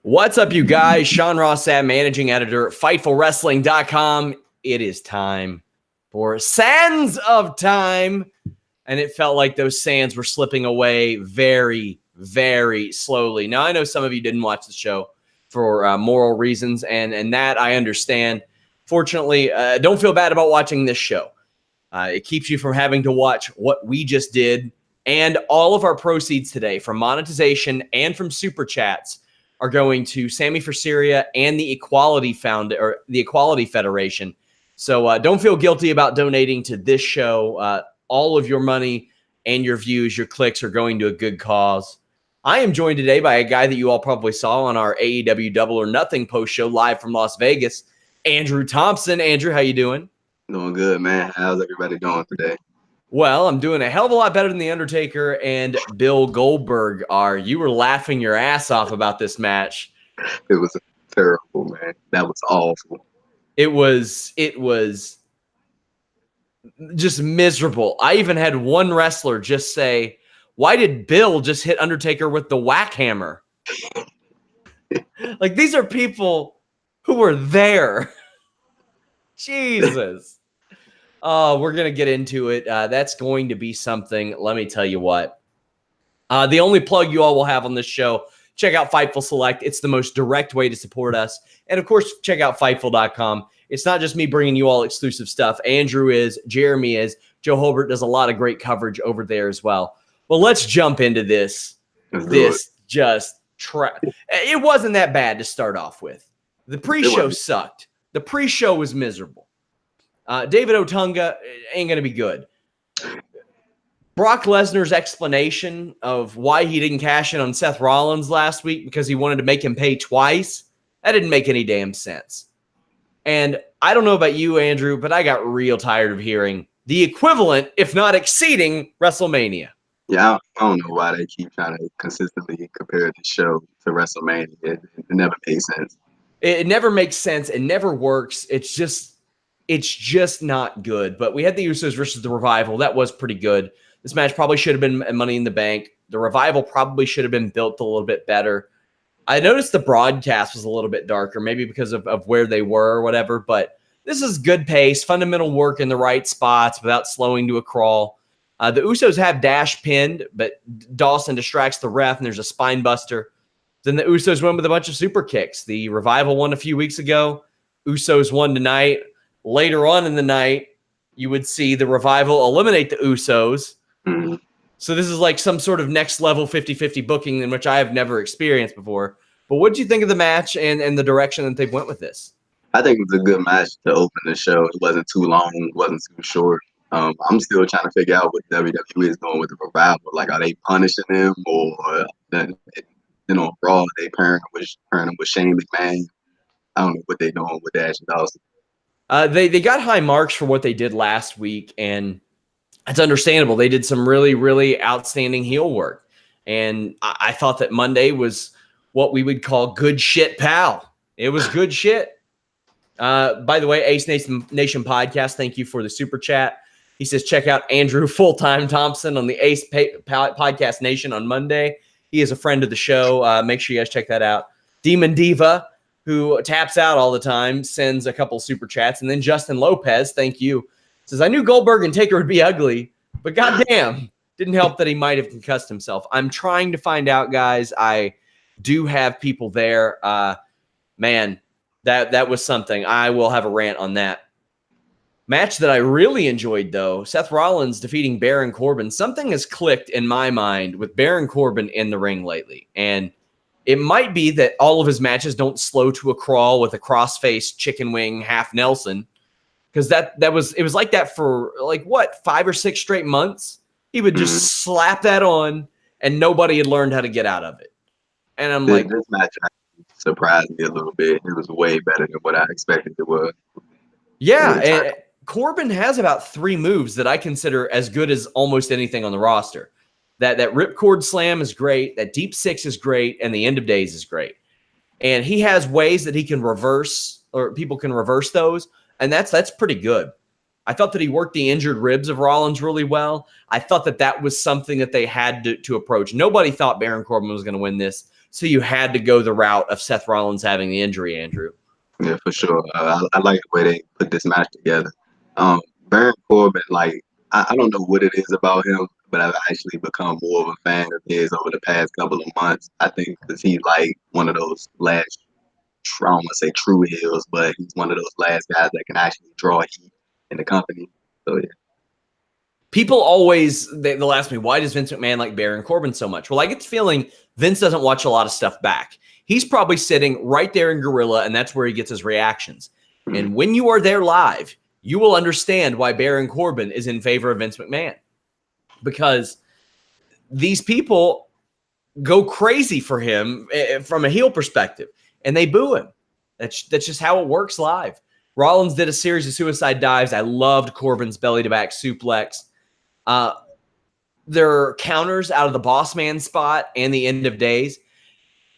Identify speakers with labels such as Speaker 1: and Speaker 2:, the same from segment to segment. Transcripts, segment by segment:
Speaker 1: What's up, you guys? Sean Ross Sapp, managing editor at FightfulWrestling.com. It is time for Sands of Time. And it felt like those sands were slipping away very, very slowly. Now, I know some of you didn't watch the show for moral reasons, and that I understand. Fortunately, don't feel bad about watching this show. It keeps you from having to watch what we just did. And all of our proceeds today from monetization and from Super Chats are going to Sammy for Syria and the Equality Federation. So don't feel guilty about donating to this show. All of your money and your views, your clicks are going to a good cause. I am joined today by a guy that you all probably saw on our AEW Double or Nothing post show live from Las Vegas, Andrew Thompson. Andrew, how you doing?
Speaker 2: Doing good, man. How's everybody doing today?
Speaker 1: Well, I'm doing a hell of a lot better than The Undertaker and Bill Goldberg are. You were laughing your ass off about this match.
Speaker 2: It was terrible, man. That was awful.
Speaker 1: It was just miserable. I even had one wrestler just say, "Why did Bill just hit Undertaker with the whack hammer?" Like, these are people who were there. Jesus. Oh, we're going to get into it. That's going to be something. Let me tell you what. The only plug you all will have on this show, check out Fightful Select. It's the most direct way to support us. And, of course, check out Fightful.com. It's not just me bringing you all exclusive stuff. Andrew is, Jeremy is, Joe Holbert does a lot of great coverage over there as well. Well, let's jump into this. It wasn't that bad to start off with. The pre-show sucked. The pre-show was miserable. David Otunga ain't going to be good. Brock Lesnar's explanation of why he didn't cash in on Seth Rollins last week because he wanted to make him pay twice, that didn't make any damn sense. And I don't know about you, Andrew, but I got real tired of hearing the equivalent, if not exceeding, WrestleMania.
Speaker 2: Yeah, I don't know why they keep trying to consistently compare the show to WrestleMania. It never makes sense.
Speaker 1: It never makes sense. It never works. It's just not good. But we had the Usos versus the Revival. That was pretty good. This match probably should have been Money in the Bank. The Revival probably should have been built a little bit better. I noticed the broadcast was a little bit darker, maybe because of where they were or whatever. But this is good pace, fundamental work in the right spots without slowing to a crawl. The Usos have Dash pinned, but Dawson distracts the ref, and there's a spine buster. Then the Usos win with a bunch of super kicks. The Revival won a few weeks ago. Usos won tonight. Later on in the night, you would see the Revival eliminate the Usos.
Speaker 2: Mm-hmm.
Speaker 1: So this is like some sort of next level 50-50 booking in which I have never experienced before. But what did you think of the match and the direction that they went with this?
Speaker 2: I think it was a good match to open the show. It wasn't too long. It wasn't too short. I'm still trying to figure out what WWE is doing with the Revival. Like, are they punishing them or, Raw, they pairing them with Shane McMahon? I don't know what they're doing with Dash and Dawson.
Speaker 1: They got high marks for what they did last week, and it's understandable. They did some really, really outstanding heel work. And I thought that Monday was what we would call good shit, pal. It was good shit. By the way, Ace Nation Podcast, thank you for the super chat. He says, check out Andrew Full-Time Thompson on the Ace Podcast Nation on Monday. He is a friend of the show. Make sure you guys check that out. Demon Diva, who taps out all the time, sends a couple super chats. And then Justin Lopez, thank you, says, I knew Goldberg and Taker would be ugly, but goddamn, didn't help that he might have concussed himself. I'm trying to find out, guys. I do have people there. Man, that was something. I will have a rant on that. Match that I really enjoyed, though, Seth Rollins defeating Baron Corbin. Something has clicked in my mind with Baron Corbin in the ring lately. And it might be that all of his matches don't slow to a crawl with a cross-faced chicken wing half Nelson. Because it was like that for 5 or 6 straight months. He would just slap that on and nobody had learned how to get out of it. And I'm like,
Speaker 2: this match surprised me a little bit. It was way better than what I expected it was.
Speaker 1: Yeah, and Corbin has about 3 moves that I consider as good as almost anything on the roster. That ripcord slam is great, that deep 6 is great, and the end of days is great. And he has ways that he can reverse, or people can reverse those, and that's pretty good. I thought that he worked the injured ribs of Rollins really well. I thought that that was something that they had to approach. Nobody thought Baron Corbin was going to win this, so you had to go the route of Seth Rollins having the injury, Andrew.
Speaker 2: Yeah, for sure. I like the way they put this match together. Baron Corbin, like, I don't know what it is about him, but I've actually become more of a fan of his over the past couple of months. I think because he's like one of those last, I don't want to say true heels, but he's one of those last guys that can actually draw heat in the company. So, yeah.
Speaker 1: People always, they'll ask me, why does Vince McMahon like Baron Corbin so much? Well, I get the feeling Vince doesn't watch a lot of stuff back. He's probably sitting right there in Gorilla, and that's where he gets his reactions. Mm-hmm. And when you are there live, you will understand why Baron Corbin is in favor of Vince McMahon. Because these people go crazy for him from a heel perspective, and they boo him. That's just how it works live. Rollins did a series of suicide dives. I loved Corbin's belly-to-back suplex. There are counters out of the boss man spot and the end of days.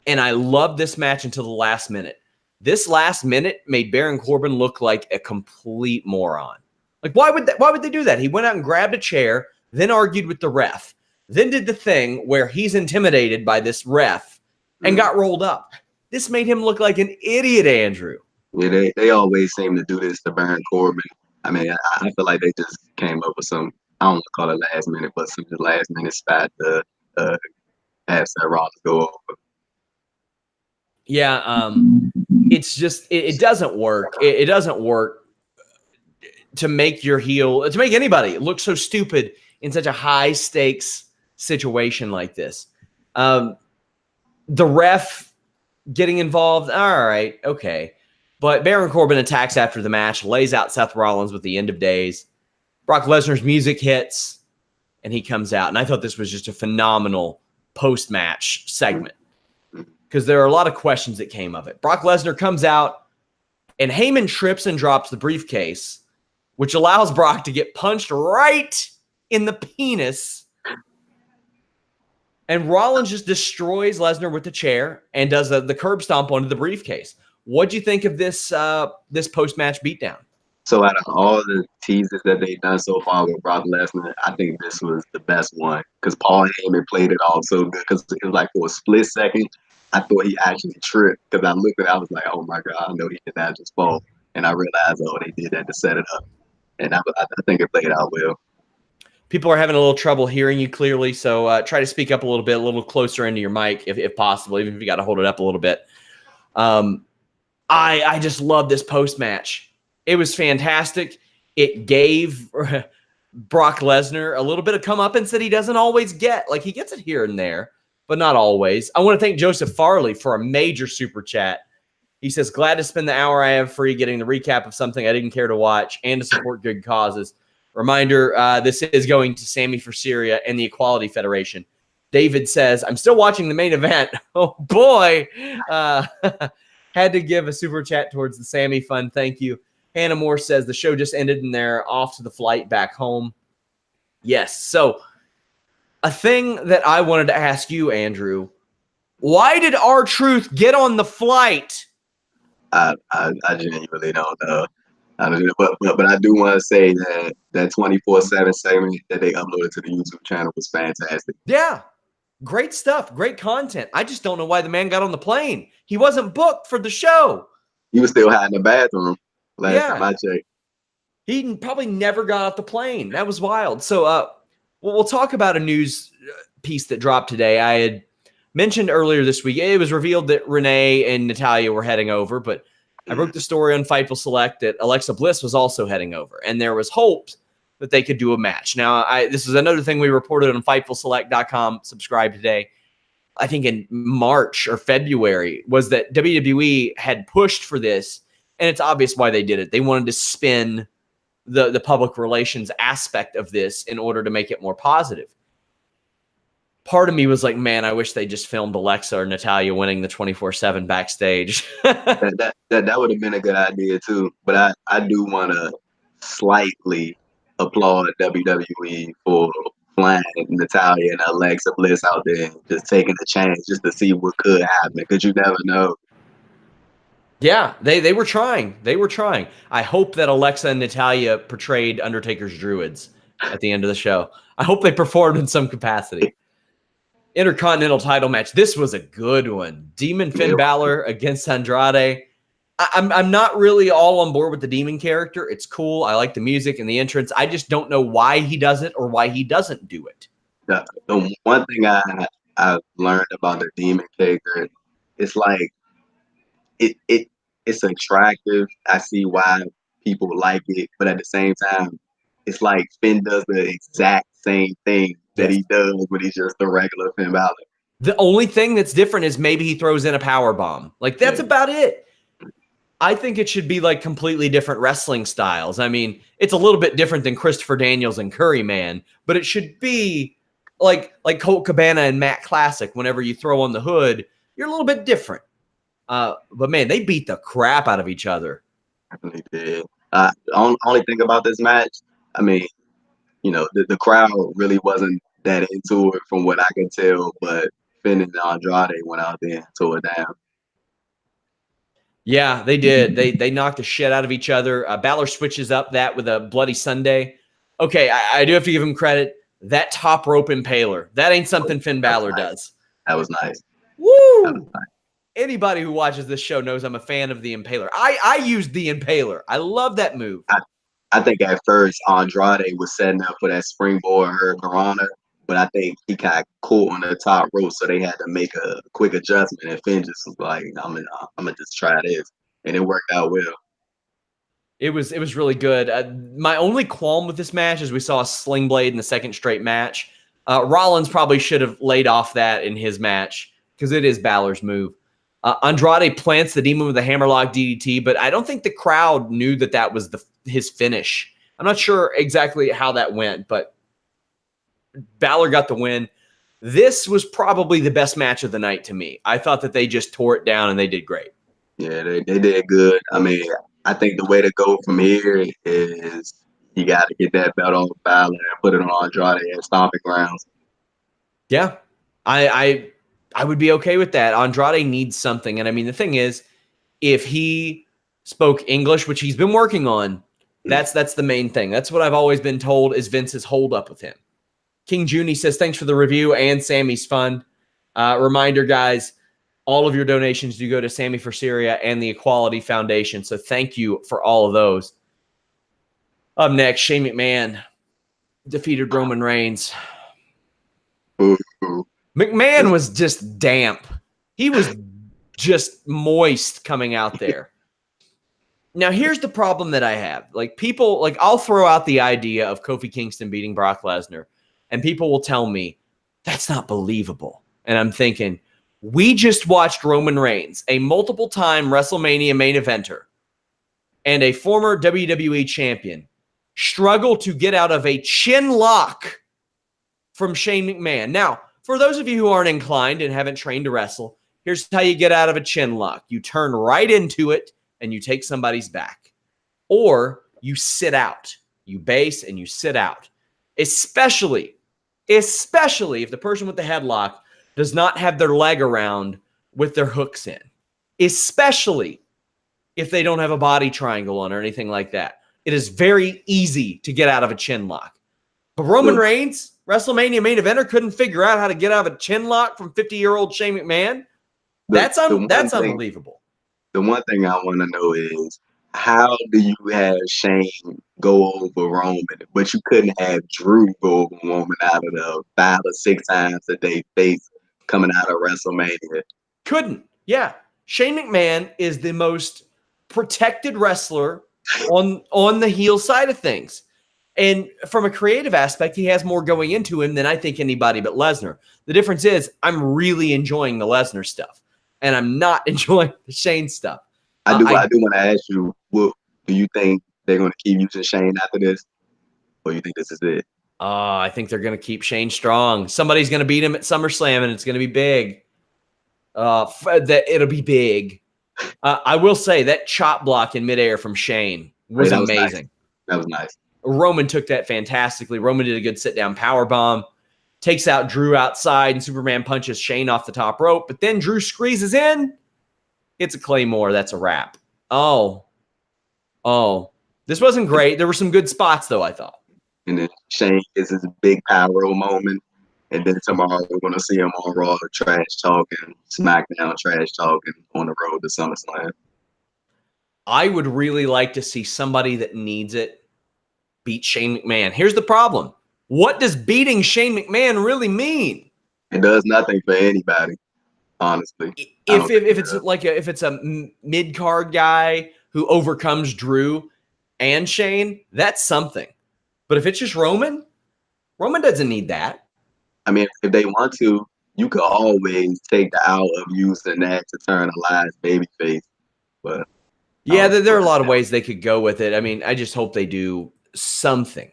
Speaker 1: And I loved this match until the last minute. This last minute made Baron Corbin look like a complete moron. Like, why would they do that? He went out and grabbed a chair, then argued with the ref, then did the thing where he's intimidated by this ref and got rolled up. This made him look like an idiot, Andrew.
Speaker 2: Yeah, they always seem to do this to Baron Corbin. I mean, I feel like they just came up with some, I don't want to call it last minute, but some last minute spot to have Seth Rollins go over.
Speaker 1: Yeah, it's just it doesn't work. It doesn't work to make your heel, to make anybody look so stupid in such a high stakes situation like this. The ref getting involved, all right, okay. But Baron Corbin attacks after the match, lays out Seth Rollins with the end of days. Brock Lesnar's music hits, and he comes out. And I thought this was just a phenomenal post-match segment because there are a lot of questions that came of it. Brock Lesnar comes out, and Heyman trips and drops the briefcase, which allows Brock to get punched right in the penis. And Rollins just destroys Lesnar with the chair and does the curb stomp onto the briefcase. What'd you think of this this post-match beatdown?
Speaker 2: So out of all the teases that they've done so far with Brock Lesnar, I think this was the best one because Paul Heyman played it off so good because it was like for a split second, I thought he actually tripped because I looked at it, I was like, oh my God, I know he did not just fall. And I realized, oh, they did that to set it up. And I think it played out well.
Speaker 1: People are having a little trouble hearing you clearly, so try to speak up a little bit, a little closer into your mic if possible, even if you got to hold it up a little bit. I just love this post-match. It was fantastic. It gave Brock Lesnar a little bit of comeuppance that he doesn't always get. Like, he gets it here and there, but not always. I want to thank Joseph Farley for a major super chat. He says, glad to spend the hour I have free getting the recap of something I didn't care to watch and to support good causes. Reminder, this is going to Sammy for Syria and the Equality Federation. David says, I'm still watching the main event. Oh, boy. Had to give a super chat towards the Sammy fund. Thank you. Hannah Moore says the show just ended and they're off to the flight back home. Yes. So a thing that I wanted to ask you, Andrew, why did R-Truth get on the flight?
Speaker 2: I genuinely don't know. But I do want to say that 24/7 segment that they uploaded to the YouTube channel was fantastic.
Speaker 1: Yeah. Great stuff. Great content. I just don't know why the man got on the plane. He wasn't booked for the show.
Speaker 2: He was still hiding in the bathroom last time I checked.
Speaker 1: He probably never got off the plane. That was wild. So we'll talk about a news piece that dropped today. I had mentioned earlier this week, it was revealed that Renee and Natalya were heading over, but I broke the story on Fightful Select that Alexa Bliss was also heading over, and there was hopes that they could do a match. Now, this is another thing we reported on FightfulSelect.com. Subscribe today. I think in March or February was that WWE had pushed for this, and it's obvious why they did it. They wanted to spin the public relations aspect of this in order to make it more positive. Part of me was like, man, I wish they just filmed Alexa or Natalya winning the 24/7 backstage.
Speaker 2: that would have been a good idea too. But I do want to slightly applaud WWE for flying Natalya and Alexa Bliss out there and just taking a chance just to see what could happen because you never know.
Speaker 1: Yeah, they were trying. They were trying. I hope that Alexa and Natalia portrayed Undertaker's druids at the end of the show. I hope they performed in some capacity. Intercontinental title match. This was a good one. Demon Finn Balor against Andrade. I'm not really all on board with the Demon character. It's cool. I like the music and the entrance. I just don't know why he does it or why he doesn't do it.
Speaker 2: The one thing I've learned about the Demon character, it's like it's attractive. I see why people like it, but at the same time, it's like Finn does the exact same thing that he does when he's just a regular Finn Balor.
Speaker 1: The only thing that's different is maybe he throws in a power bomb. Like, that's about it. I think it should be like completely different wrestling styles. I mean, it's a little bit different than Christopher Daniels and Curry Man, but it should be like Colt Cabana and Matt Classic. Whenever you throw on the hood, you're a little bit different. But man, they beat the crap out of each other.
Speaker 2: Definitely did. The only thing about this match, I mean, you know, the crowd really wasn't that into it from what I can tell, but Finn and Andrade went out there and tore it down.
Speaker 1: Yeah, they did. They knocked the shit out of each other. Balor switches up that with a Bloody Sunday. Okay, I do have to give him credit. That top rope impaler, that ain't something Finn Balor does.
Speaker 2: That was nice.
Speaker 1: Woo! That was nice. Anybody who watches this show knows I'm a fan of the impaler. I used the impaler. I love that move.
Speaker 2: I think at first Andrade was setting up for that springboard Hurricanrana, but I think he kind of caught on the top rope, so they had to make a quick adjustment. And Finn just was like, "I'm gonna just try this," and it worked out well.
Speaker 1: It was really good. My only qualm with this match is we saw a sling blade in the second straight match. Rollins probably should have laid off that in his match because it is Balor's move. Andrade plants the Demon with a hammerlock DDT, but I don't think the crowd knew that was his finish. I'm not sure exactly how that went, but Balor got the win. This was probably the best match of the night to me. I thought that they just tore it down and they did great.
Speaker 2: Yeah, they did good. I mean, I think the way to go from here is you got to get that belt on Balor and put it on Andrade at Stomping Grounds. Yeah,
Speaker 1: I would be okay with that. Andrade needs something. And I mean, the thing is, if he spoke English, which he's been working on, that's the main thing. That's what I've always been told is Vince's holdup with him. King Junie says, thanks for the review and Sammy's fund. Reminder, guys, all of your donations do go to Sammy for Syria and the Equality Foundation. So thank you for all of those. Up next, Shane McMahon defeated Roman Reigns. McMahon was just damp. He was just moist coming out there. Now, here's the problem that I have. Like, people, like, I'll throw out the idea of Kofi Kingston beating Brock Lesnar, and people will tell me, that's not believable. And I'm thinking, we just watched Roman Reigns, a multiple-time WrestleMania main eventer, and a former WWE champion, struggle to get out of a chin lock from Shane McMahon. Now, for those of you who aren't inclined and haven't trained to wrestle, here's how you get out of a chin lock. You turn right into it and you take somebody's back. Or you sit out. You base and you sit out. Especially if the person with the headlock does not have their leg around with their hooks in. Especially if they don't have a body triangle on or anything like that. It is very easy to get out of a chin lock. But Roman Reigns, WrestleMania main eventer, couldn't figure out how to get out of a chin lock from 50-year-old Shane McMahon. That's unbelievable.
Speaker 2: The one thing I want to know is, how do you have Shane go over Roman, but you couldn't have Drew go over Roman out of the 5 or 6 times that they faced coming out of WrestleMania?
Speaker 1: Couldn't. Yeah. Shane McMahon is the most protected wrestler on the heel side of things. And from a creative aspect, he has more going into him than I think anybody but Lesnar. The difference is I'm really enjoying the Lesnar stuff, and I'm not enjoying the Shane stuff.
Speaker 2: I do want to ask you, what do you think they're going to keep using Shane after this? Or you think this is it?
Speaker 1: I think they're going to keep Shane strong. Somebody's going to beat him at SummerSlam, and it's going to be big. It'll be big. I will say that chop block in midair from Shane was amazing.
Speaker 2: Nice. That was nice.
Speaker 1: Roman took that fantastically. Roman did a good sit-down powerbomb, takes out Drew outside, and Superman punches Shane off the top rope. But then Drew squeezes in, hits a Claymore. That's a wrap. Oh. This wasn't great. There were some good spots, though, I thought.
Speaker 2: And then Shane gets his big power moment. And then tomorrow we're going to see him on Raw trash talking, SmackDown trash talking on the road to SummerSlam.
Speaker 1: I would really like to see somebody that needs it beat Shane McMahon. Here's the problem. What does beating Shane McMahon really mean?
Speaker 2: It does nothing for anybody, honestly.
Speaker 1: If it's a mid-card guy who overcomes Drew and Shane, that's something. But if it's just Roman doesn't need that.
Speaker 2: I mean, if they want to, you could always take the out of using that to turn a last babyface. But
Speaker 1: yeah, there are a lot of ways they could go with it. I mean, I just hope they do something.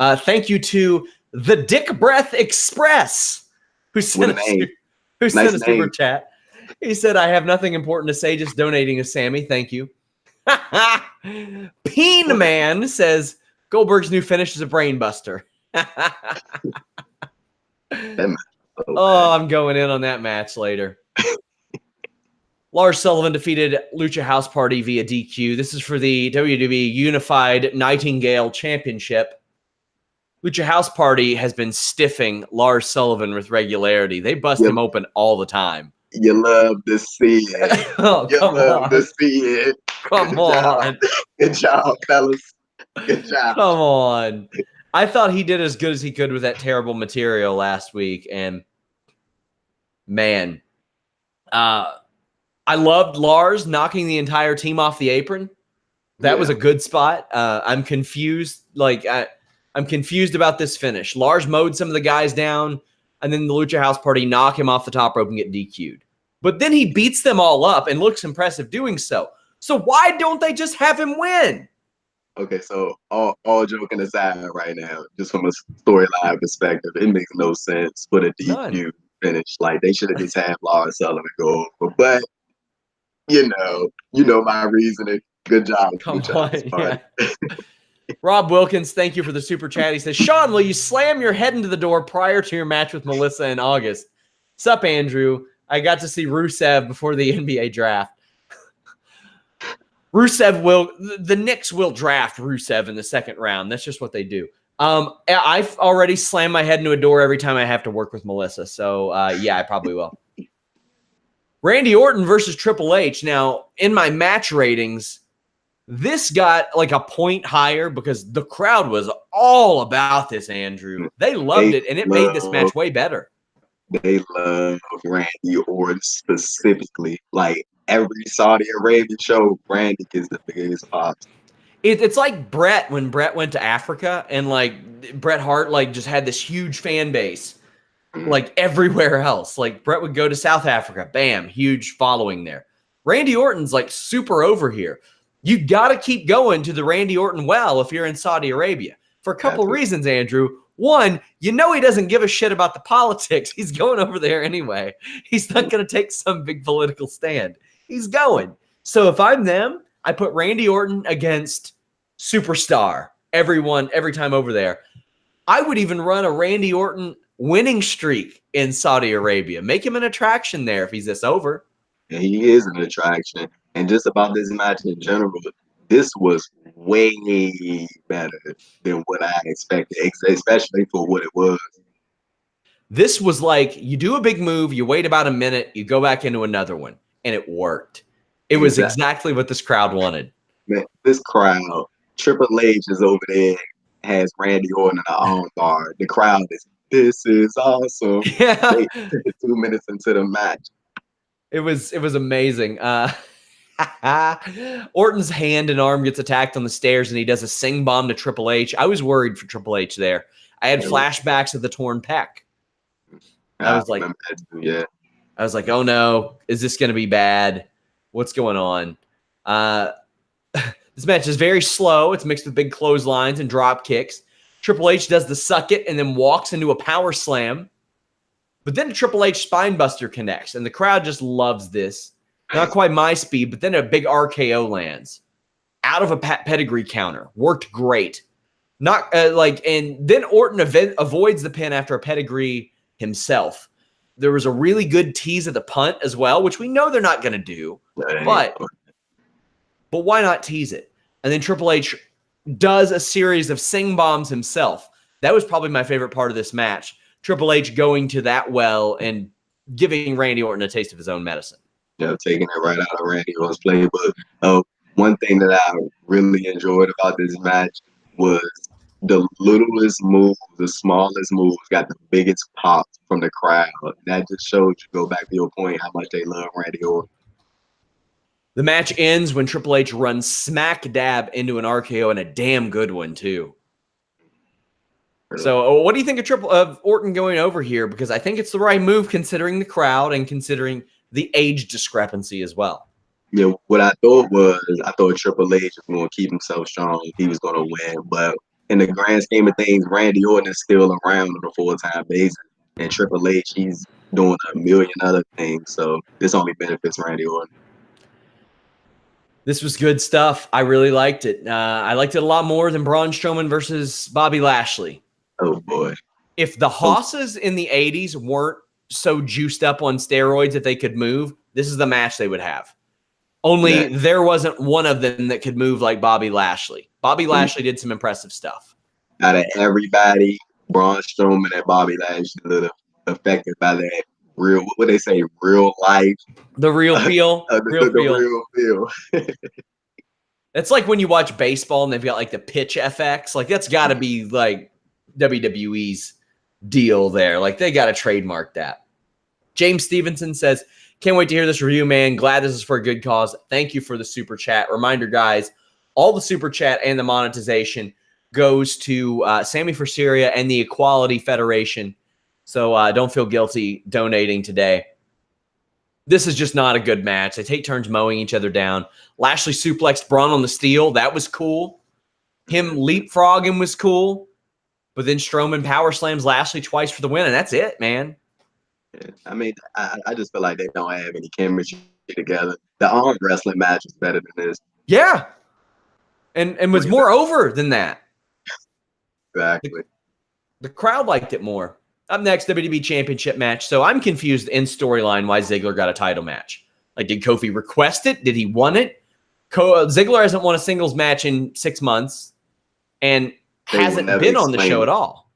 Speaker 1: Thank you to the Dick Breath Express, who sent a super chat. He said, I have nothing important to say, just donating to Sammy. Thank you. Peen Man says, Goldberg's new finish is a brain buster. I'm going in on that match later. Lars Sullivan defeated Lucha House Party via DQ. This is for the WWE Unified Nightingale Championship. Lucha House Party has been stiffing Lars Sullivan with regularity. They bust him open all the time.
Speaker 2: You love to see it.
Speaker 1: Come on.
Speaker 2: Good job, fellas. Good job.
Speaker 1: Come on. I thought he did as good as he could with that terrible material last week. And, man, I loved Lars knocking the entire team off the apron. That was a good spot. I'm confused. I'm confused about this finish. Lars mowed some of the guys down, and then the Lucha House Party knock him off the top rope and get DQ'd. But then he beats them all up and looks impressive doing so. So why don't they just have him win?
Speaker 2: Okay, so all joking aside right now, just from a storyline perspective, it makes no sense for the DQ finish. Like, they should have just had Lars Sullivan go over. But, you know my reasoning. Good job.
Speaker 1: Come on. Yeah. Rob Wilkins, thank you for the super chat. He says, Sean, will you slam your head into the door prior to your match with Melissa in August? Sup, Andrew? I got to see Rusev before the NBA draft. The Knicks will draft Rusev in the second round. That's just what they do. I've already slammed my head into a door every time I have to work with Melissa. So, yeah, I probably will. Randy Orton versus Triple H. Now, in my match ratings, this got like a point higher because the crowd was all about this, Andrew. They loved it, and it made this match way better.
Speaker 2: They love Randy Orton specifically. Like, every Saudi Arabia show, Randy is the biggest pops.
Speaker 1: It's like Bret when Bret went to Africa, and like Bret Hart just had this huge fan base like everywhere else. Like Bret would go to South Africa, bam, huge following there. Randy Orton's like super over here. You got to keep going to the Randy Orton well if you're in Saudi Arabia for a couple of reasons, Andrew. One, he doesn't give a shit about the politics. He's going over there anyway. He's not going to take some big political stand. He's going. So if I'm them, I put Randy Orton against Superstar every time over there. I would even run a Randy Orton winning streak in Saudi Arabia. Make him an attraction there if he's this over.
Speaker 2: Yeah, he is an attraction. And just about this match in general, this was way better than what I expected, especially for what it was.
Speaker 1: This was like, you do a big move, you wait about a minute, you go back into another one, and it worked. It was exactly what this crowd wanted.
Speaker 2: Man, this crowd, Triple H is over there, has Randy Orton in an arm bar. The crowd is, this is awesome.
Speaker 1: Yeah.
Speaker 2: 2 minutes into the match.
Speaker 1: It was amazing. Orton's hand and arm gets attacked on the stairs, and he does a sing bomb to Triple H. I was worried for Triple H there. I had flashbacks of the torn pec. I was like, oh no, is this going to be bad? What's going on? This match is very slow. It's mixed with big clotheslines and drop kicks. Triple H does the suck it and then walks into a power slam. But then a Triple H spinebuster connects, and the crowd just loves this. Not quite my speed, but then a big RKO lands out of a pedigree counter. Worked great. And then Orton avoids the pin after a pedigree himself. There was a really good tease of the punt as well, which we know they're not going to do. But why not tease it? And then Triple H does a series of sing bombs himself. That was probably my favorite part of this match. Triple H going to that well and giving Randy Orton a taste of his own medicine.
Speaker 2: Yeah, taking it right out of Randy Orton's playbook. One thing that I really enjoyed about this match was the littlest moves, the smallest moves got the biggest pop from the crowd. That just shows you, go back to your point, how much they love Randy Orton.
Speaker 1: The match ends when Triple H runs smack dab into an RKO, and a damn good one, too. So what do you think of Orton going over here? Because I think it's the right move considering the crowd and considering the age discrepancy as well.
Speaker 2: Yeah, what I thought Triple H was going to keep himself strong. He was going to win. But in the grand scheme of things, Randy Orton is still around on a full-time basis. And Triple H, he's doing a million other things. So this only benefits Randy Orton.
Speaker 1: This was good stuff. I really liked it. I liked it a lot more than Braun Strowman versus Bobby Lashley.
Speaker 2: Oh, boy.
Speaker 1: If the Hosses in the 80s weren't so juiced up on steroids that they could move, this is the match they would have. Only there wasn't one of them that could move like Bobby Lashley. Bobby Lashley did some impressive stuff.
Speaker 2: Out of everybody, Braun Strowman and Bobby Lashley were affected by that real, what would they say, real life?
Speaker 1: The real feel.
Speaker 2: Real feel.
Speaker 1: It's like when you watch baseball and they've got like the pitch FX. Like that's got to be like WWE's deal there. Like they got to trademark that. James Stevenson says, can't wait to hear this review, man. Glad this is for a good cause. Thank you for the super chat. Reminder, guys, all the super chat and the monetization goes to Sammy for Syria and the Equality Federation. So don't feel guilty donating today. This is just not a good match. They take turns mowing each other down. Lashley suplexed Braun on the steel. That was cool. Him leapfrogging was cool. But then Strowman power slams Lashley twice for the win, and that's it, man.
Speaker 2: I mean, I just feel like they don't have any chemistry together. The arm wrestling match is better than this.
Speaker 1: Yeah. And was more over than that.
Speaker 2: Exactly.
Speaker 1: The crowd liked it more. Up next, WWE Championship match. So I'm confused in storyline why Ziggler got a title match. Like, did Kofi request it? Did he want it? Ziggler hasn't won a singles match in 6 months and hasn't been on the show at all.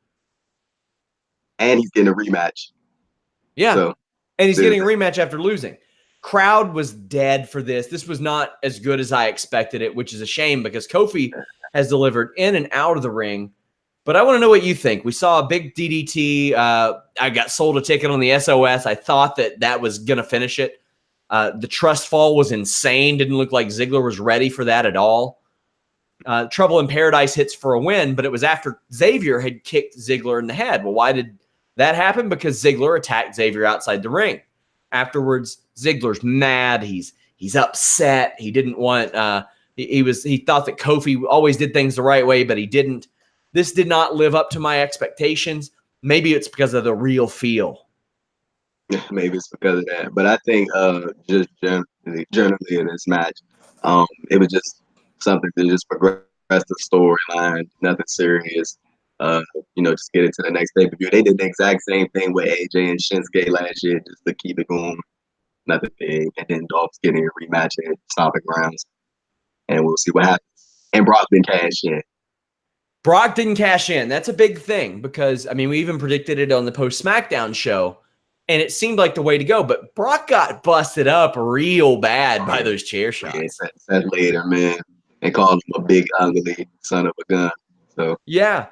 Speaker 2: And he's getting a rematch.
Speaker 1: Yeah. So, and he's getting a rematch after losing. Crowd was dead for this. This was not as good as I expected it, which is a shame because Kofi has delivered in and out of the ring. But I want to know what you think. We saw a big DDT. I got sold a ticket on the SOS. I thought that was going to finish it. The trust fall was insane. Didn't look like Ziggler was ready for that at all. Trouble in Paradise hits for a win, but it was after Xavier had kicked Ziggler in the head. Well, why did that happened? Because Ziggler attacked Xavier outside the ring. Afterwards, Ziggler's mad. He's upset. He didn't want. He thought that Kofi always did things the right way, but he didn't. This did not live up to my expectations. Maybe it's because of the real feel.
Speaker 2: Maybe it's because of that. But I think just generally in this match, it was just something to just progress the storyline. Nothing serious. Just get it to the next pay-per-view. They did the exact same thing with AJ and Shinsuke last year just to keep it going. Nothing big. And then Dolph's getting a rematch at Stomping Grounds. And we'll see what happens. And Brock didn't cash in.
Speaker 1: Brock didn't cash in. That's a big thing because, I mean, we even predicted it on the post-SmackDown show, and it seemed like the way to go. But Brock got busted up real bad by those chair shots.
Speaker 2: Yeah, Seth later, man, and called him a big, ugly son of a gun. So
Speaker 1: yeah.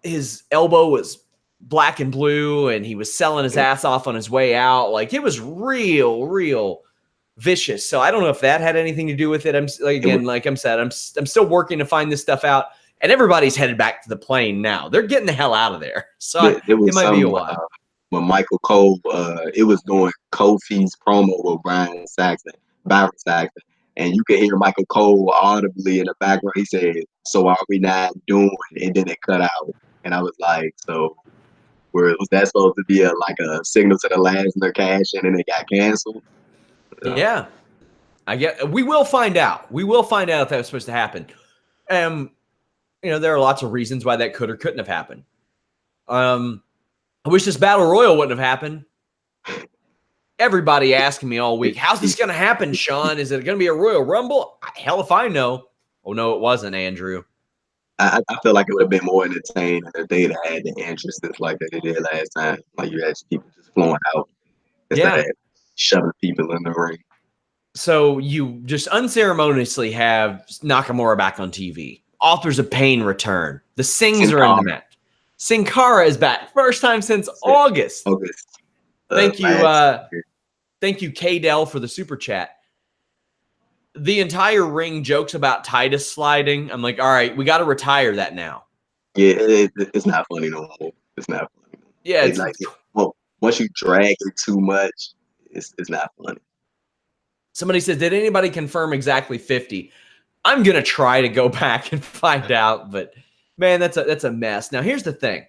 Speaker 1: His elbow was black and blue, and he was selling his ass off on his way out. Like, it was real vicious. So I don't know if that had anything to do with it. I'm still working to find this stuff out. And everybody's headed back to the plane now. They're getting the hell out of there. So it might be a while.
Speaker 2: When Michael Cole, it was doing Kofi's promo with Byron Saxton. And you could hear Michael Cole audibly in the background. He said, "So are we not doing?" And then it cut out. And I was like, "So, was that supposed to be a signal to the Lesnar cash in and it got canceled?"
Speaker 1: Yeah, we will find out. We will find out if that was supposed to happen. There are lots of reasons why that could or couldn't have happened. I wish this battle royal wouldn't have happened. Everybody asking me all week, how's this going to happen, Sean? Is it going to be a Royal Rumble? Hell if I know. Oh, no, it wasn't, Andrew.
Speaker 2: I feel like it would have been more entertaining if they'd had the interest like they did last time. Like you had people just flowing out instead of shoving people in the ring.
Speaker 1: So you just unceremoniously have Nakamura back on TV. Authors of Pain return. The Sings are in the match. Sin Cara is back. First time since August. Thank you. Thank you, K-Dell, for the super chat. The entire ring jokes about Titus sliding. I'm like, all right, we got to retire that now.
Speaker 2: Yeah, it's not funny no more. It's not funny.
Speaker 1: Yeah, it's
Speaker 2: like, well, once you drag it too much, it's not funny.
Speaker 1: Somebody said, did anybody confirm exactly 50? I'm going to try to go back and find out, but man, that's a mess. Now, here's the thing.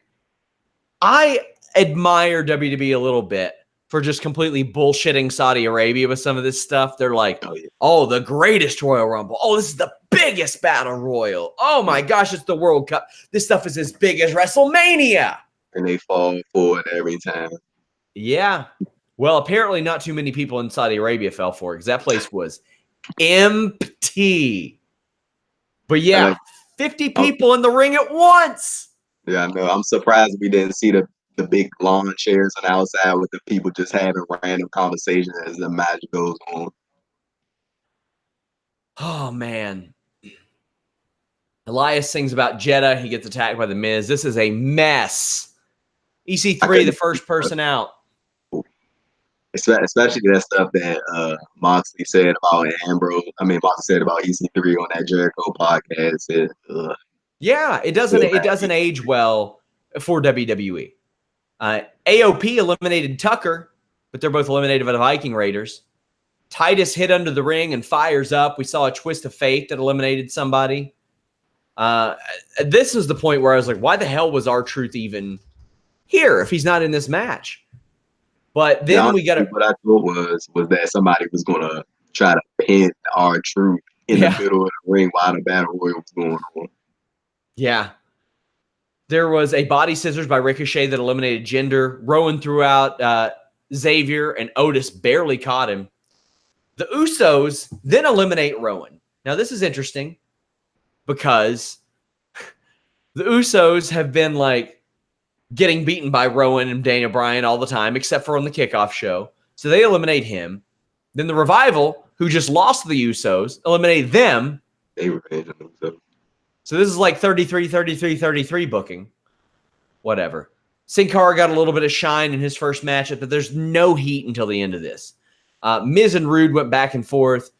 Speaker 1: I admire WWE a little bit for just completely bullshitting Saudi Arabia with some of this stuff. They're like, oh, the greatest Royal Rumble. Oh, this is the biggest Battle Royal. Oh, my gosh, it's the World Cup. This stuff is as big as WrestleMania.
Speaker 2: And they fall for it every time.
Speaker 1: Yeah. Well, apparently not too many people in Saudi Arabia fell for it because that place was empty. But yeah, 50 people in the ring at once.
Speaker 2: Yeah, I know. I'm surprised we didn't see the big lawn chairs on the outside with the people just having random conversations as the match goes on.
Speaker 1: Oh, man. Elias sings about Jeddah. He gets attacked by The Miz. This is a mess. EC3, the first person out.
Speaker 2: Especially that stuff that Moxley said about Ambrose. I mean, Moxley said about EC3 on that Jericho podcast.
Speaker 1: Yeah, it doesn't age well for WWE. AOP eliminated Tucker, but they're both eliminated by the Viking Raiders. Titus hit under the ring and fires up. We saw a twist of fate that eliminated somebody. This is the point where I was like, why the hell was R-Truth even here if he's not in this match? But then we got to.
Speaker 2: What I thought was that somebody was going to try to pin R-Truth in the middle of the ring while the Battle Royal was going on.
Speaker 1: Yeah. There was a body scissors by Ricochet that eliminated Jinder. Rowan threw out Xavier, and Otis barely caught him. The Usos then eliminate Rowan. Now, this is interesting because the Usos have been like getting beaten by Rowan and Daniel Bryan all the time, except for on the kickoff show. So they eliminate him. Then the Revival, who just lost to the Usos, eliminate them.
Speaker 2: They revenge themselves.
Speaker 1: So this is like 33-33-33 booking. Whatever. Sin Cara got a little bit of shine in his first matchup, but there's no heat until the end of this. Miz and Rude went back and forth.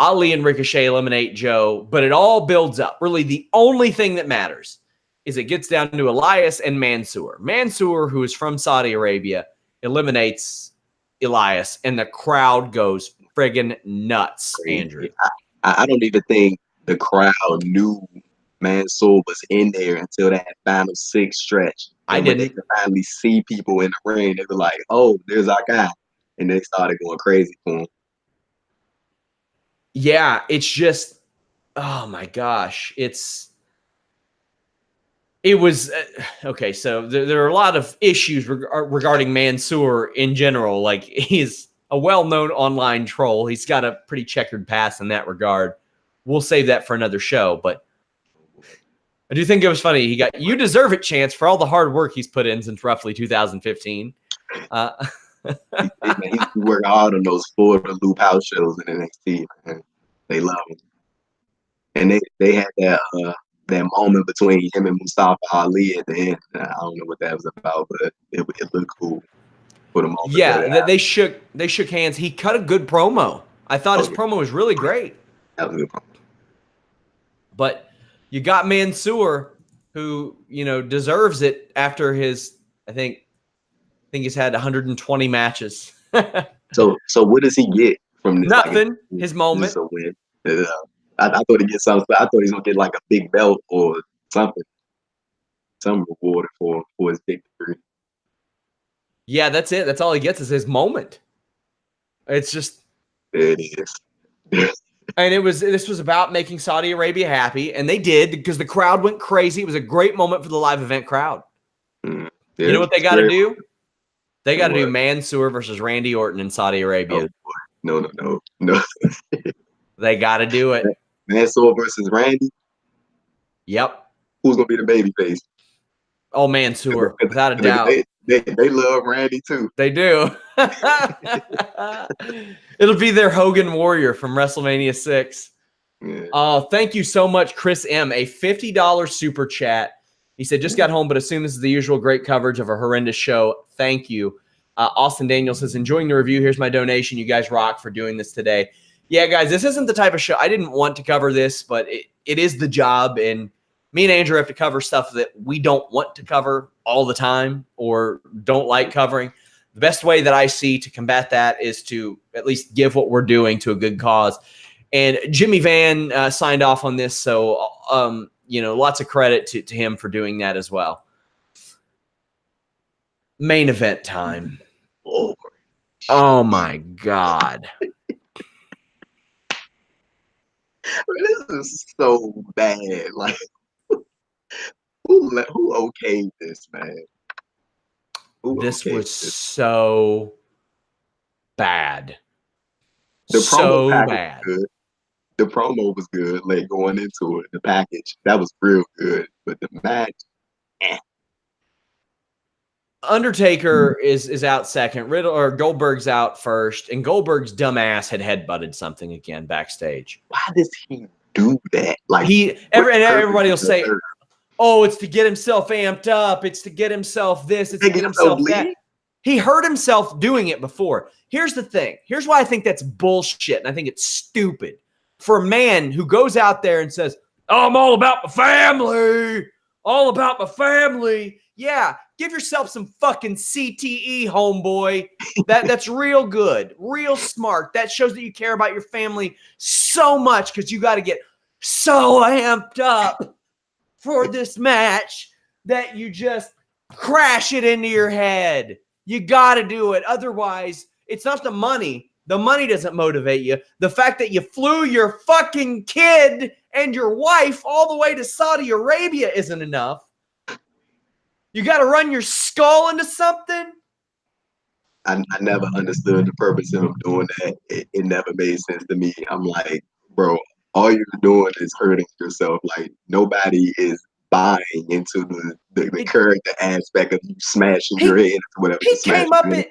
Speaker 1: Ali and Ricochet eliminate Joe, but it all builds up. Really, the only thing that matters is it gets down to Elias and Mansoor. Mansoor, who is from Saudi Arabia, eliminates Elias, and the crowd goes friggin' nuts, Andrew.
Speaker 2: I don't even think the crowd knew Mansoor was in there until that final 6 stretch.
Speaker 1: I didn't.
Speaker 2: When they could finally see people in the ring, they were like, oh, there's our guy. And they started going crazy for him.
Speaker 1: Yeah, it's just, oh my gosh. It was, okay, so there are a lot of issues regarding Mansoor in general. Like, he's a well-known online troll. He's got a pretty checkered past in that regard. We'll save that for another show, but I do think it was funny. He got "You Deserve It" chance for all the hard work he's put in since roughly 2015.
Speaker 2: He's working hard on those for-the-loop house shows in NXT, man. They love him. And they had that moment between him and Mustafa Ali at the end. I don't know what that was about, but it looked cool for the moment.
Speaker 1: Yeah, they shook hands. He cut a good promo. I thought his promo was really great.
Speaker 2: That was a good promo.
Speaker 1: But you got Mansoor, who, deserves it after his, I think he's had 120 matches.
Speaker 2: So what does he get from this?
Speaker 1: Nothing. His moment.
Speaker 2: A win. I thought he'd get something. I thought he's gonna get like a big belt or something. Some reward for his victory.
Speaker 1: Yeah, that's it. That's all he gets is his moment. It's just.
Speaker 2: It is.
Speaker 1: And this was about making Saudi Arabia happy, and they did because the crowd went crazy. It was a great moment for the live event crowd.
Speaker 2: Yeah,
Speaker 1: you know what they got to do? They got to do
Speaker 2: What?
Speaker 1: Mansoor versus Randy Orton in Saudi Arabia.
Speaker 2: Oh boy. No.
Speaker 1: They got to do it.
Speaker 2: Mansoor versus Randy.
Speaker 1: Yep.
Speaker 2: Who's gonna be the baby face?
Speaker 1: Oh, Mansoor, without a doubt.
Speaker 2: They love Randy too.
Speaker 1: They do. It'll be their Hogan Warrior from WrestleMania 6.
Speaker 2: Yeah.
Speaker 1: Thank you so much, Chris M. A $50 super chat. He said, just got home, but assume this is the usual great coverage of a horrendous show. Thank you. Austin Daniel says, enjoying the review. Here's my donation. You guys rock for doing this today. Yeah, guys, this isn't the type of show. I didn't want to cover this, but it is the job. And me and Andrew have to cover stuff that we don't want to cover all the time or don't like covering. The best way that I see to combat that is to at least give what we're doing to a good cause. And Jimmy Van signed off on this, so lots of credit to him for doing that as well. Main event time. Oh my God.
Speaker 2: This is so bad. Like, who okayed this, man?
Speaker 1: This was so bad.
Speaker 2: The
Speaker 1: so
Speaker 2: promo
Speaker 1: bad.
Speaker 2: Was good. The promo was good, like going into it. The package, that was real good. But the match,
Speaker 1: Undertaker is out second. Goldberg's out first, and Goldberg's dumbass had headbutted something again backstage.
Speaker 2: Why does he do that? Like
Speaker 1: everybody will say, "Oh, it's to get himself amped up. It's to get himself this. It's to get himself that." He hurt himself doing it before. Here's the thing. Here's why I think that's bullshit, and I think it's stupid for a man who goes out there and says, "Oh, I'm all about my family. All about my family." Yeah, give yourself some fucking CTE, homeboy. That's real good, real smart. That shows that you care about your family so much because you got to get so amped up for this match that you just crash it into your head. You got to do it. Otherwise, it's not the money. The money doesn't motivate you. The fact that you flew your fucking kid and your wife all the way to Saudi Arabia isn't enough. You got to run your skull into something?
Speaker 2: I never understood the purpose of him doing that. It never made sense to me. I'm like, bro, all you're doing is hurting yourself. Like, nobody is buying into the character aspect of you smashing your head into whatever
Speaker 1: he came up in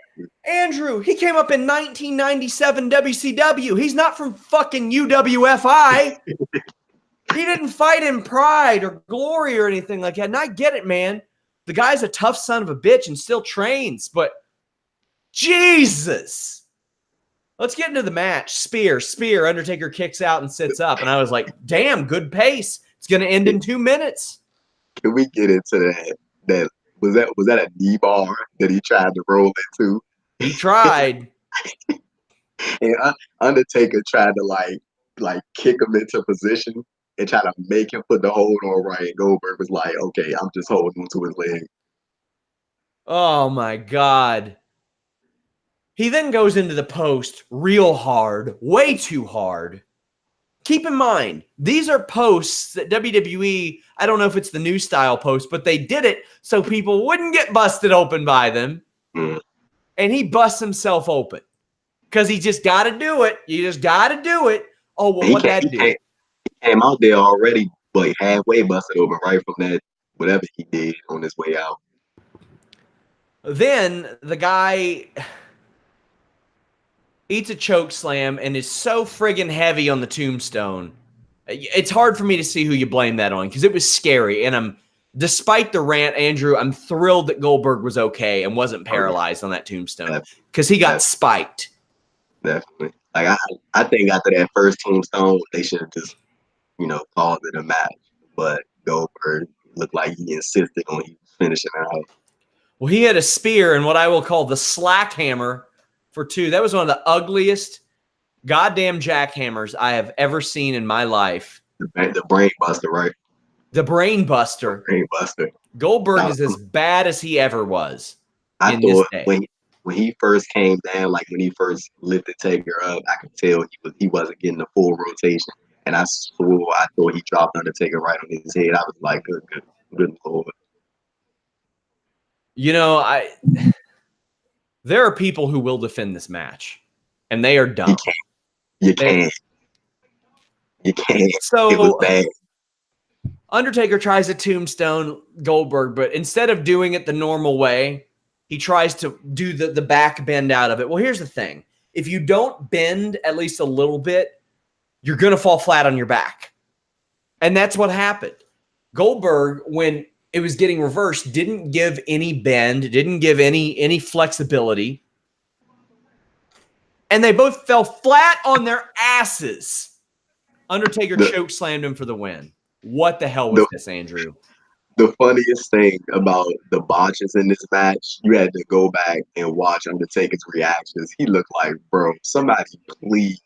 Speaker 1: Andrew. He came up in 1997 WCW. He's not from fucking UWFI. He didn't fight in Pride or Glory or anything like that. And I get it, man. The guy's a tough son of a bitch and still trains, but Jesus. Let's get into the match. Spear. Undertaker kicks out and sits up. And I was like, damn, good pace. It's going to end in 2 minutes.
Speaker 2: Can we get into that? Was that a knee bar that he tried to roll into?
Speaker 1: He tried.
Speaker 2: And Undertaker tried to like kick him into position and try to make him put the hold on right. And Goldberg was like, okay, I'm just holding onto his leg.
Speaker 1: Oh my God. He then goes into the post real hard, way too hard. Keep in mind, these are posts that WWE, I don't know if it's the new style post, but they did it so people wouldn't get busted open by them.
Speaker 2: Mm.
Speaker 1: And he busts himself open because he just got to do it. You just got to do it. Oh, well, what that do?
Speaker 2: He came out there already, like halfway busted open right from that, whatever he did on his way out.
Speaker 1: Then the guy eats a choke slam and is so friggin' heavy on the tombstone. It's hard for me to see who you blame that on because it was scary. And despite the rant, Andrew, I'm thrilled that Goldberg was okay and wasn't paralyzed on that tombstone because he got spiked.
Speaker 2: Definitely. Like I think after that first tombstone, they should have just, called it a match. But Goldberg looked like he insisted on finishing out.
Speaker 1: Well, he had a spear and what I will call the slack hammer for 2. That was one of the ugliest goddamn jackhammers I have ever seen in my life.
Speaker 2: The brain buster, right?
Speaker 1: The brain buster.
Speaker 2: Brain buster.
Speaker 1: Goldberg is as bad as he ever was.
Speaker 2: I thought when he first came down, like when he first lifted Taker up, I could tell he wasn't getting the full rotation. And I thought he dropped Undertaker right on his head. I was like, good Lord.
Speaker 1: there are people who will defend this match, and they are dumb.
Speaker 2: You can't.
Speaker 1: So
Speaker 2: it was bad.
Speaker 1: Undertaker tries to tombstone Goldberg, but instead of doing it the normal way, he tries to do the back bend out of it. Well, here's the thing. If you don't bend at least a little bit, you're going to fall flat on your back. And that's what happened. Goldberg, when it was getting reversed, didn't give any bend, didn't give any flexibility. And they both fell flat on their asses. Undertaker choke slammed him for the win. What the hell was this, Andrew?
Speaker 2: The funniest thing about the botches in this match, you had to go back and watch Undertaker's reactions. He looked like, bro, somebody please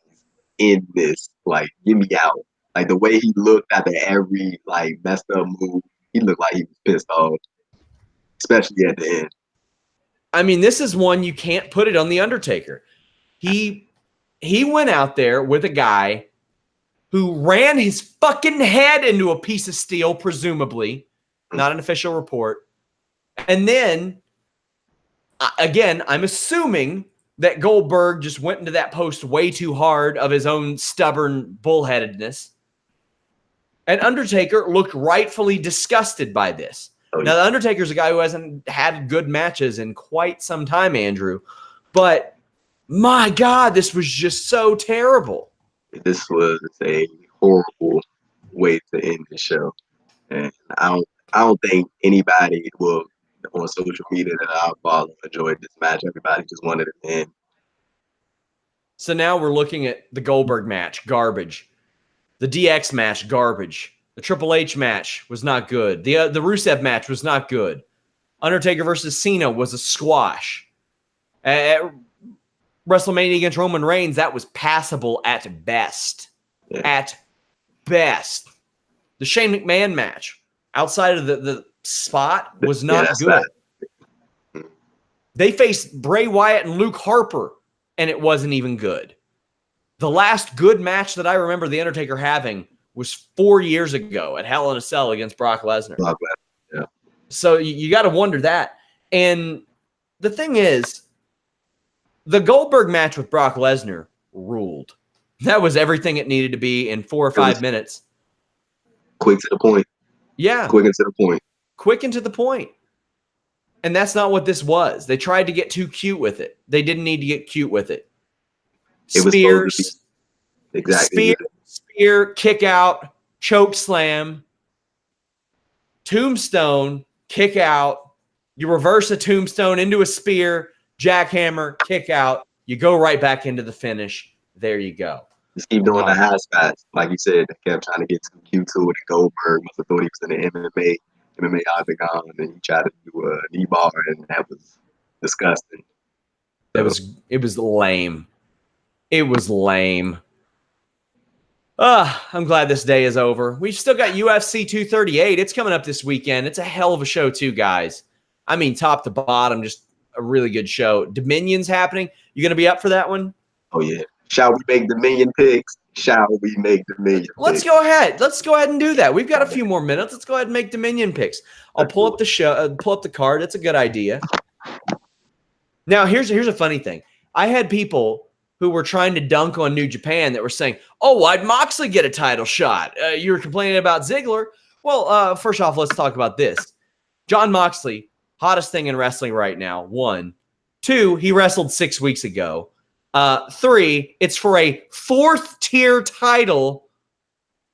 Speaker 2: end this. Like, get me out. Like, the way he looked after every, like, messed up move, he looked like he was pissed off, especially at the end.
Speaker 1: I mean, this is one you can't put it on the Undertaker. He went out there with a guy who ran his fucking head into a piece of steel, presumably. Not an official report. And then, again, I'm assuming that Goldberg just went into that post way too hard of his own stubborn bullheadedness. And Undertaker looked rightfully disgusted by this. Now, the Undertaker's a guy who hasn't had good matches in quite some time, Andrew. But, my God, this was just so terrible.
Speaker 2: This was a horrible way to end the show. And I don't think anybody will on social media that I follow enjoyed this match. Everybody just wanted it to end.
Speaker 1: So now we're looking at the Goldberg match, garbage. The DX match, garbage. The Triple H match was not good. The Rusev match was not good. Undertaker versus Cena was a squash. At WrestleMania against Roman Reigns, that was passable at best.
Speaker 2: Yeah.
Speaker 1: At best. The Shane McMahon match, outside of the spot, was not good. They faced Bray Wyatt and Luke Harper, and it wasn't even good. The last good match that I remember The Undertaker having was 4 years ago at Hell in a Cell against Brock Lesnar.
Speaker 2: Yeah.
Speaker 1: So you got to wonder that. And the thing is, the Goldberg match with Brock Lesnar ruled. That was everything it needed to be in 4 or 5 minutes.
Speaker 2: Quick to the point.
Speaker 1: Yeah.
Speaker 2: Quick and to the point.
Speaker 1: Quick and to the point. And that's not what this was. They tried to get too cute with it. They didn't need to get cute with it. Spears.
Speaker 2: Exactly.
Speaker 1: Spear, kick out, choke slam, tombstone, kick out. You reverse a tombstone into a spear, jackhammer, kick out. You go right back into the finish. There you go.
Speaker 2: Just keep doing the high spots. Like you said, they kept trying to get too cute to it. Goldberg must have thought he was in the MMA octagon, and then he tried to do a knee bar, and that was disgusting.
Speaker 1: It was lame. It was lame. I'm glad this day is over. We've still got UFC 238. It's coming up this weekend. It's a hell of a show too, guys. I mean, top to bottom, just a really good show. Dominion's happening. You going to be up for that one?
Speaker 2: Oh, yeah. Shall we make Dominion picks? Shall we make Dominion picks?
Speaker 1: Let's go ahead. Let's go ahead and do that. We've got a few more minutes. Let's go ahead and make Dominion picks. I'll pull up the show, pull up the card. That's a good idea. Now, here's a funny thing. I had people who were trying to dunk on New Japan that were saying, oh, why'd Moxley get a title shot? You were complaining about Ziggler. Well, first off, let's talk about this. Jon Moxley, hottest thing in wrestling right now, 1. 2, he wrestled 6 weeks ago. 3, it's for a 4th-tier title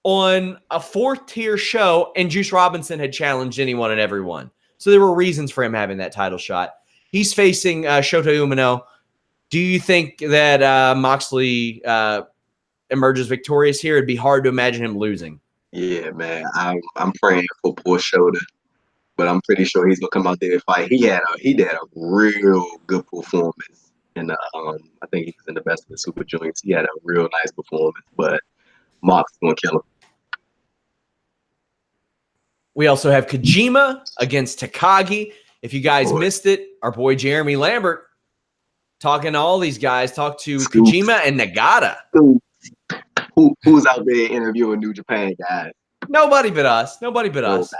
Speaker 1: on a 4th-tier show, and Juice Robinson had challenged anyone and everyone. So there were reasons for him having that title shot. He's facing Shota Umino. Do you think that Moxley emerges victorious here? It'd be hard to imagine him losing.
Speaker 2: Yeah, man. I'm praying for poor Shota, but I'm pretty sure he's gonna come out there and fight. He had a real good performance in the I think he was in the Best of the Super Juniors. He had a real nice performance, but Mox's gonna kill him.
Speaker 1: We also have Kojima against Takagi. If you guys missed it, our boy Jeremy Lambert talking to all these guys, talk to Kojima and Nagata.
Speaker 2: Who's out there interviewing New Japan guys?
Speaker 1: Nobody but us. Nobody but us.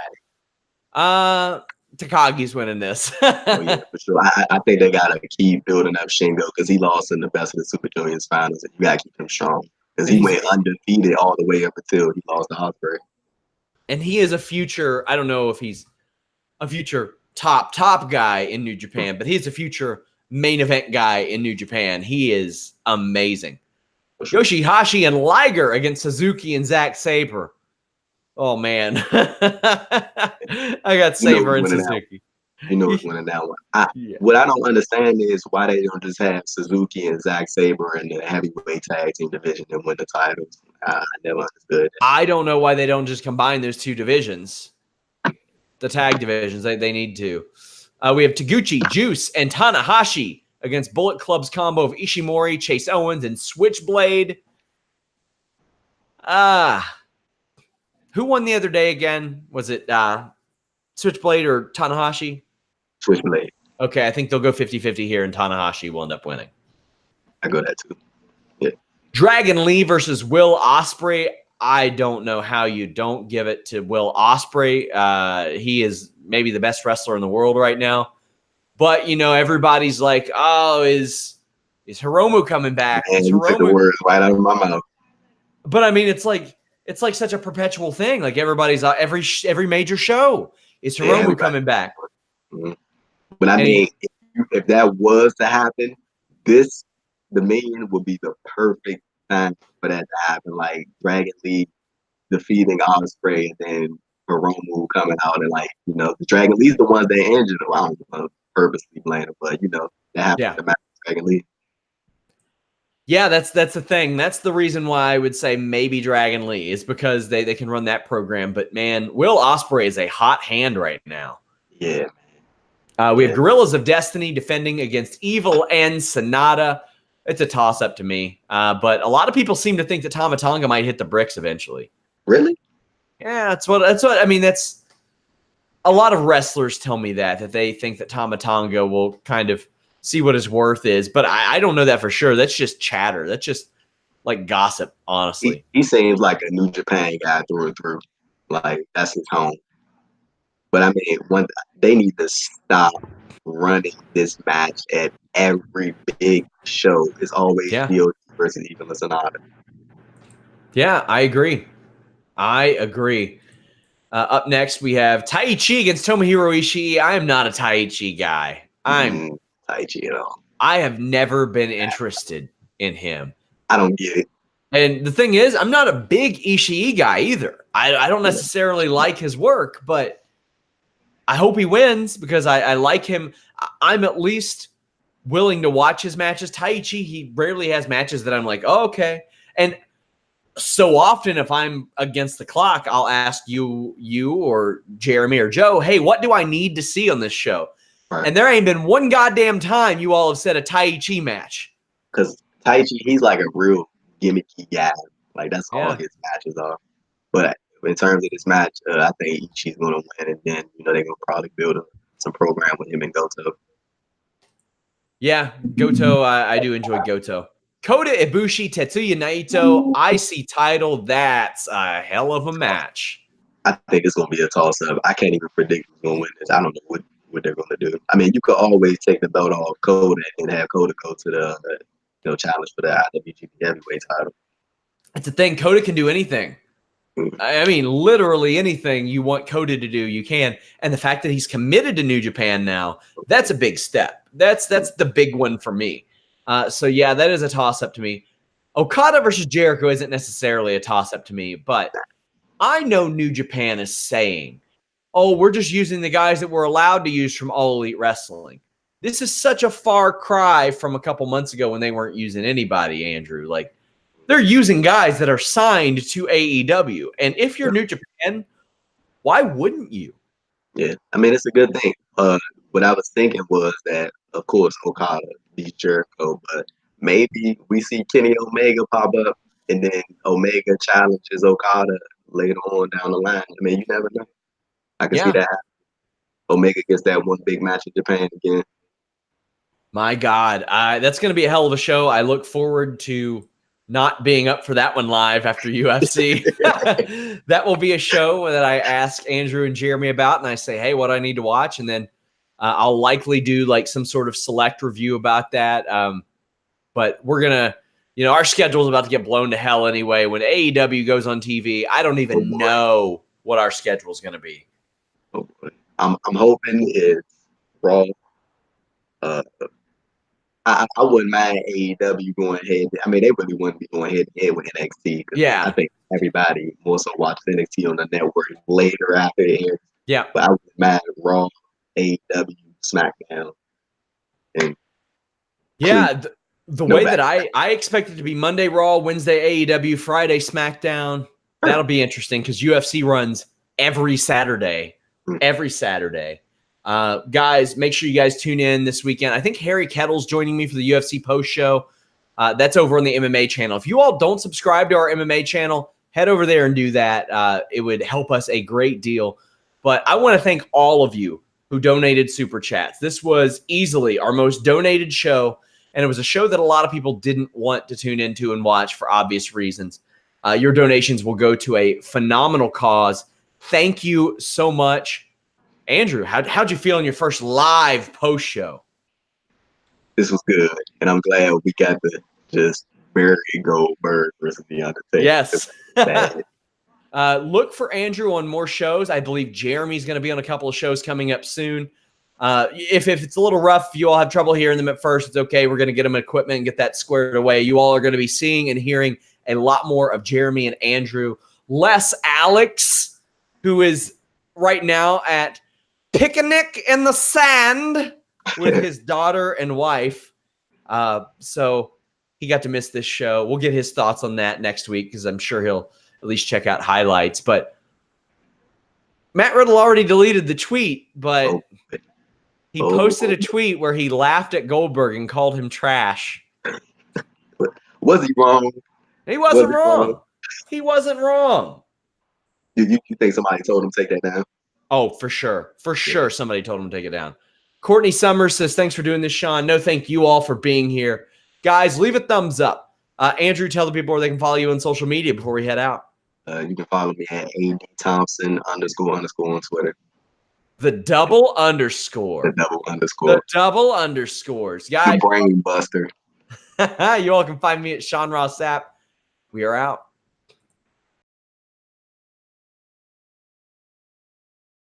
Speaker 1: Takagi's winning this.
Speaker 2: Oh yeah, for sure. I think they gotta keep building up Shingo because he lost in the Best of the Super Juniors finals, and you gotta keep him strong because he went undefeated all the way up until he lost to Osprey.
Speaker 1: And he is a future. I don't know if he's a future top guy in New Japan, but he's a future main event guy in New Japan. He is amazing. Sure. Yoshihashi and Liger against Suzuki and Zack Sabre. Oh man, I got Sabre and Suzuki.
Speaker 2: You know who's winning that one. What I don't understand is why they don't just have Suzuki and Zack Sabre in the heavyweight tag team division and win the titles. I never understood.
Speaker 1: I don't know why they don't just combine those two divisions, the tag divisions. They need to. We have Taguchi, Juice, and Tanahashi against Bullet Club's combo of Ishimori, Chase Owens, and Switchblade. Who won the other day again? Was it Switchblade or Tanahashi?
Speaker 2: Switchblade.
Speaker 1: Okay, I think they'll go 50-50 here, and Tanahashi will end up winning.
Speaker 2: I go that too. Yeah.
Speaker 1: Dragon Lee versus Will Osprey. I don't know how you don't give it to Will Osprey. He is maybe the best wrestler in the world right now. But, you know, everybody's like, oh, is Hiromu coming back?
Speaker 2: Man, you took the words right out of my mouth.
Speaker 1: But, I mean, it's like such a perpetual thing. Like, everybody's every major show is Hiromu coming back.
Speaker 2: Mm-hmm. But, I mean, if that was to happen, the Dominion would be the perfect time for that to happen. Like, Dragon Lee defeating Osprey and then Hiromu coming out and, like, you know, the Dragon Lee's the ones that injured him. I don't know, purposely blame him, but, you know, that happened to Dragon Lee.
Speaker 1: Yeah, that's the thing. That's the reason why I would say maybe Dragon Lee is because they can run that program. But, man, Will Osprey is a hot hand right now.
Speaker 2: Yeah.
Speaker 1: We have Guerrillas of Destiny defending against Evil and Sonata. It's a toss-up to me. But a lot of people seem to think that Tama Tonga might hit the bricks eventually.
Speaker 2: Really?
Speaker 1: Yeah, that's what I mean. That's a lot of wrestlers tell me that they think that Tama Tonga will kind of see what his worth is. But I don't know that for sure. That's just chatter. That's just like gossip, honestly.
Speaker 2: He seems like a New Japan guy through and through. Like, that's his home. But, I mean, they need to stop running this match at every big show. It's always DOD versus Evil and Sonata.
Speaker 1: Yeah, I agree. Up next, we have Taichi against Tomohiro Ishii. I am not a Taichi guy. I'm
Speaker 2: Taichi at all.
Speaker 1: I have never been interested in him.
Speaker 2: I don't get it.
Speaker 1: And the thing is, I'm not a big Ishii guy either. I don't necessarily like his work, but I hope he wins because I like him. I'm at least willing to watch his matches. Taichi, he rarely has matches that I'm like, oh, okay. And so often if I'm against the clock, I'll ask you or Jeremy or Joe, hey, what do I need to see on this show? Right. And there ain't been one goddamn time you all have said a Taichi match.
Speaker 2: Because Taichi, he's like a real gimmicky guy. Like, that's all his matches are. But in terms of this match, I think Ishii's going to win. And then, you know, they're going to probably build some program with him and Goto.
Speaker 1: Yeah, Goto, I do enjoy Goto. Kota Ibushi, Tetsuya Naito, IC title. That's a hell of a match.
Speaker 2: I think it's going to be a toss-up. I can't even predict who's going to win this. I don't know what they're going to do. I mean, you could always take the belt off Kota and have Kota go to the challenge for the IWGP Heavyweight title.
Speaker 1: That's the thing. Kota can do anything. I mean, literally anything you want Kota to do, you can. And the fact that he's committed to New Japan now, that's a big step. That's the big one for me. So, yeah, that is a toss-up to me. Okada versus Jericho isn't necessarily a toss-up to me, but I know New Japan is saying, oh, we're just using the guys that we're allowed to use from All Elite Wrestling. This is such a far cry from a couple months ago when they weren't using anybody, Andrew. Like, they're using guys that are signed to AEW. And if you're New Japan, why wouldn't you?
Speaker 2: Yeah, I mean, it's a good thing. What I was thinking was that, of course, Okada beat Jericho, but maybe we see Kenny Omega pop up and then Omega challenges Okada later on down the line. I mean, you never know. I can see that happen. Omega gets that one big match in Japan again.
Speaker 1: My God, that's going to be a hell of a show. I look forward to not being up for that one live after UFC. That will be a show that I ask Andrew and Jeremy about, and I say, hey, what do I need to watch? And then I'll likely do like some sort of select review about that. But we're going to, our schedule is about to get blown to hell anyway. When AEW goes on TV, I don't even know what our schedule is going to be.
Speaker 2: Oh boy. I'm hoping it's Raw. I wouldn't mind AEW going ahead. I mean, they really wouldn't be going head to head with NXT.
Speaker 1: Yeah.
Speaker 2: I think everybody more so watches NXT on the network later after it airs.
Speaker 1: Yeah.
Speaker 2: But I wouldn't mind Raw, AEW, SmackDown. And
Speaker 1: yeah. The way that I expect it to be Monday Raw, Wednesday AEW, Friday SmackDown. That'll be interesting because UFC runs every Saturday. Every Saturday. Guys, make sure you guys tune in this weekend. I think Harry Kettle's joining me for the UFC post show. That's over on the MMA channel. If you all don't subscribe to our MMA channel, head over there and do that. It would help us a great deal. But I want to thank all of you who donated super chats. This was easily our most donated show, and it was a show that a lot of people didn't want to tune into and watch for obvious reasons. Your donations will go to a phenomenal cause. Thank you so much. Andrew, how'd you feel in your first live post show?
Speaker 2: This was good, and I'm glad we got to just bury Goldberg versus the Undertaker.
Speaker 1: Yes. Look for Andrew on more shows. I believe Jeremy's going to be on a couple of shows coming up soon. If it's a little rough, you all have trouble hearing them at first, it's okay. We're going to get them equipment and get that squared away. You all are going to be seeing and hearing a lot more of Jeremy and Andrew. Less Alex, who is right now at picnic in the sand with his daughter and wife. So he got to miss this show. We'll get his thoughts on that next week because I'm sure he'll at least check out highlights. But Matt Riddle already deleted the tweet, but he posted a tweet where he laughed at Goldberg and called him trash.
Speaker 2: Was he wrong?
Speaker 1: He wasn't wrong. He wasn't wrong.
Speaker 2: You think somebody told him to take that down?
Speaker 1: Oh, for sure. For sure somebody told him to take it down. Courtney Summers says, thanks for doing this, Sean. No, thank you all for being here. Guys, leave a thumbs up. Andrew, tell the people where they can follow you on social media before we head out.
Speaker 2: You can follow me at Thompson __ on Twitter.
Speaker 1: The double underscore.
Speaker 2: The double underscore.
Speaker 1: The double underscores. Guys,
Speaker 2: the brain buster.
Speaker 1: You all can find me at Sean Ross Sapp. We are out.